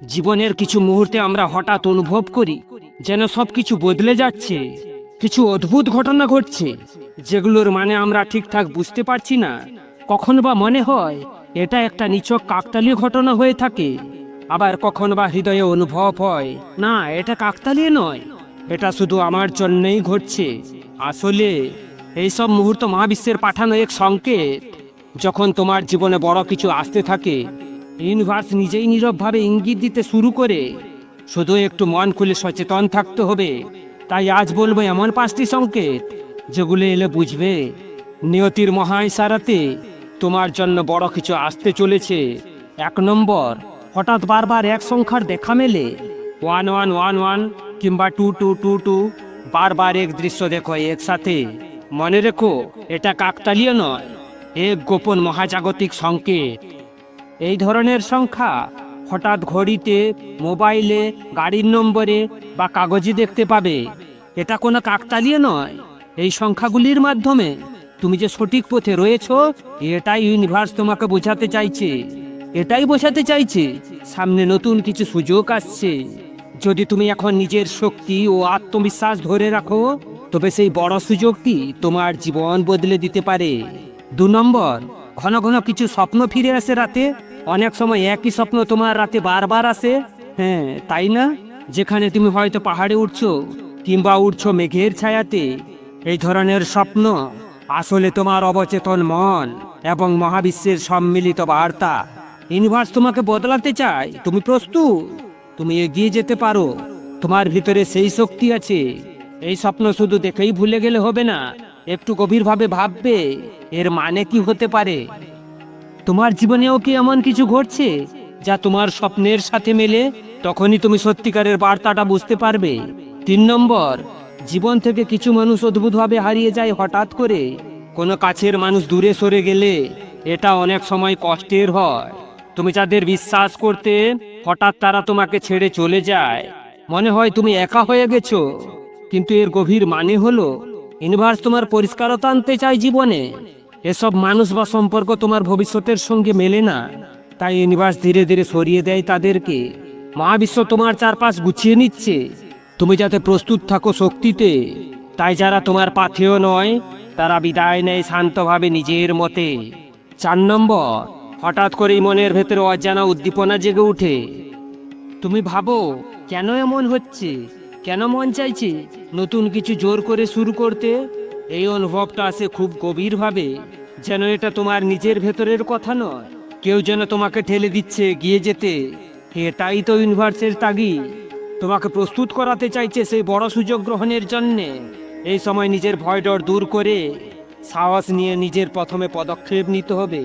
জীবনের কিছু মুহূর্তে আমরা হঠাৎ অনুভব করি যেন সবকিছু বদলে যাচ্ছে। কিছু অদ্ভুত ঘটনা ঘটছে যেগুলোর মানে আমরা ঠিকঠাক বুঝতে পারছি না। কখনো বা মনে হয় এটা একটা নিছক কাকতালীয় ঘটনা হয়ে থাকে, আবার কখনো বা হৃদয়ে অনুভব হয় না, এটা কাকতালীয় নয়, এটা শুধু আমার জন্যই ঘটছে। আসলে এইসব মুহূর্ত মহাবিশ্বের পাঠানো এক সংকেত। যখন তোমার জীবনে বড় কিছু আসতে থাকে, ইউনিভার্স নিজেই নীরবভাবে ইঙ্গিত দিতে শুরু করে। শুধু একটু মন খুলে সচেতন থাকতে হবে। তাই আজ বলবো এমন 5টি সংকেত যেগুলো এলে বুঝবে নিয়তির মহা ইশারাতে তোমার জন্য বড় কিছু আসতে চলেছে। 1 নম্বর, হঠাৎ বারবার এক সংখ্যার দেখা মেলে। 1111 কিংবা 2222, বারবার এক দৃশ্য দেখো একসাথে। মনে রেখো, এটা কাকতালীয় নয়, এক গোপন মহাজাগতিক সংকেত। এই ধরনের সংখ্যা হঠাৎ ঘড়িতে, মোবাইলে, গাড়ির নম্বরে বা কাগজে দেখতে পাবে। এটা কোনো কাকতালীয় নয়। এই সংখ্যাগুলির মাধ্যমে তুমি যে সঠিক পথে রয়েছো, এটাই ইউনিভার্স তোমাকে বোঝাতে চাইছে। সামনে নতুন কিছু সুযোগ আসছে। যদি তুমি এখন নিজের শক্তি ও আত্মবিশ্বাস ধরে রাখো, তবে সেই বড় সুযোগটি তোমার জীবন বদলে দিতে পারে। 2 নম্বর, ঘন ঘন কিছু স্বপ্ন ফিরে আসে রাতে। অনেক সময় একই স্বপ্ন তোমার রাতে বারবার আসে। হ্যাঁ, তাই না? যেখানে তুমি হয়তো পাহাড়ে উঠছো কিংবা উঠছো মেঘের ছায়াতে। এই ধরনের স্বপ্ন আসলে তোমার অবচেতন মন এবং মহাবিশ্বের সম্মিলিত বার্তা। ইউনিভার্স তোমাকে বদলাতে চায়। তুমি প্রস্তুত, তুমি এগিয়ে যেতে পারো, তোমার ভিতরে সেই শক্তি আছে। এই স্বপ্ন শুধু দেখেই ভুলে গেলে হবে না, একটু গভীরভাবে ভাববে এর মানে কি হতে পারে। তোমার জীবনেও কি এমন কিছু ঘটছে যা তোমার স্বপ্নের সাথে মেলে? তখনই তুমি সত্যিকারের বার্তাটা বুঝতে পারবে। 3 নম্বর, জীবন থেকে কিছু মানুষ অদ্ভুতভাবে হারিয়ে যায় হঠাৎ করে। কোনো কাছের মানুষ দূরে সরে গেলে এটা অনেক সময় কষ্টের হয়। তুমি যাদের বিশ্বাস করতে, হঠাৎ তারা তোমাকে ছেড়ে চলে যায়। মনে হয় তুমি একা হয়ে গেছো, কিন্তু এর গভীর মানে হলো ইউনিভার্স তোমার পরিষ্কারতা আনতে চায় জীবনে। এসব মানুষ বা সম্পর্ক তোমার ভবিষ্যতের সঙ্গে মেলে না, তাই ইউনিভার্স ধীরে ধীরে সরিয়ে দেয় তাদেরকে। মহাবিশ্ব তোমার চারপাশ গুছিয়ে নিচ্ছে, তুমি যাতে প্রস্তুত থাকো শক্তিতে। তাই যারা তোমার পাথেয় নয়, তারা বিদায় নেয় শান্তভাবে নিজের মতে। 4 নম্বর, হঠাৎ করেই মনের ভেতরে অজানা উদ্দীপনা জেগে ওঠে। তুমি ভাবো কেন এমন হচ্ছে, কেন মন চাইছে নতুন কিছু জোর করে শুরু করতে। এই অনুভবটা আসে খুব গভীরভাবে, যেন এটা তোমার নিজের ভেতরের কথা নয়, কেউ যেন তোমাকে ঠেলে দিচ্ছে এগিয়ে যেতে। এটাই তো ইউনিভার্সের তাগিদ, তোমাকে প্রস্তুত করাতে চাইছে সেই বড় সুযোগ গ্রহণের জন্যে। এই সময় নিজের ভয় ডর দূর করে সাহস নিয়ে নিজের প্রথমে পদক্ষেপ নিতে হবে।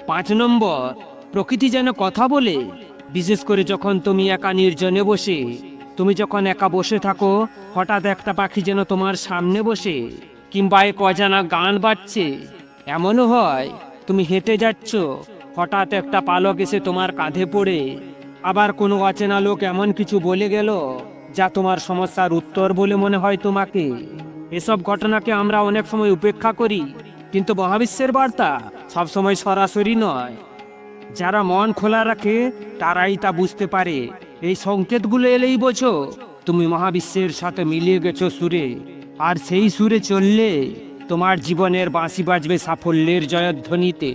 5 নম্বর, প্রকৃতি যেন কথা বলে, বিশেষ করে যখন তুমি একা নির্জনে বসে। তুমি যখন একা বসে থাকো, হঠাৎ একটা পাখি যেন তোমার সামনে বসে, কিংবা এক অজানা গান বাজছে। এমনও হয় তুমি হেঁটে যাচ্ছ, হঠাৎ একটা পালক এসে তোমার কাঁধে পড়ে। আবার কোনো অচেনা লোক এমন কিছু বলে গেল যা তোমার সমস্যার উত্তর বলে মনে হয় তোমাকে। এসব ঘটনাকে আমরা অনেক সময় উপেক্ষা করি, কিন্তু মহাবিশ্বের বার্তা সবসময় সরাসরি নয়। যারা মন খোলা রাখে তারাই তা বুঝতে পারে। এই সংকেতগুলো এলেই বোঝো তুমি মহাবিশ্বের সাথে মিলিয়ে গেছো সুরে। আর সেই সুরে চললে তোমার জীবনের বাঁশি বাজবে সাফল্যের জয়ধ্বনিতে।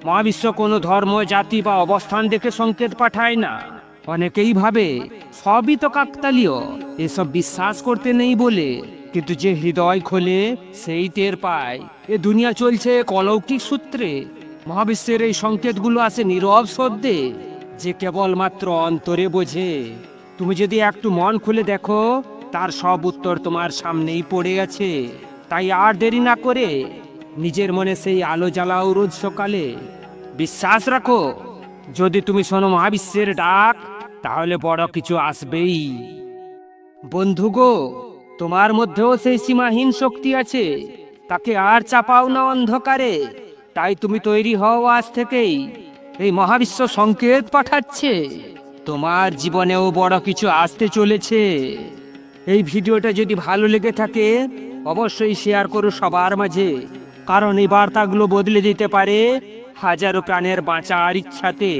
মহাবিশ্ব কোনো ধর্ম, জাতি বা অবস্থান দেখে সংকেত পাঠায় না। অনেকেই ভাবে সবই তো কাকতালীয়, এসব বিশ্বাস করতে নেই বলে, কিন্তু যে হৃদয় খোলে সেই টের পায় এ দুনিয়া চলছে এক অলৌকিক সূত্রে। মহাবিশ্বের এই সংকেতগুলো আসে নীরব শব্দে, যে কেবলমাত্র অন্তরে বোঝে। তুমি যদি একটু মন খুলে দেখো, তার সব উত্তর তোমার সামনেই পড়ে গেছে। তাই আর দেরি না করে নিজের মনে সেই আলো জ্বালাও রোজ সকালে। বিশ্বাস রাখো, যদি তুমি শোনো মহাবিশ্বের ডাক, তাহলে বড় কিছু আসবেই। বন্ধু গো, তোমার মধ্যেও সেই সীমাহীন শক্তি আছে, তাকে আর চাপাও না অন্ধকারে। তাই তুমি তৈরি হও আজ থেকেই, এই মহাবিশ্ব সংকেত পাঠাচ্ছে তোমার জীবনেও বড় কিছু আসতে চলেছে। এই ভিডিওটা যদি ভালো লেগে থাকে, অবশ্যই শেয়ার করো সবার মাঝে, কারণ এই বার্তাগুলো বদলে দিতে পারে হাজারো প্রাণের বাঁচার ইচ্ছাতে।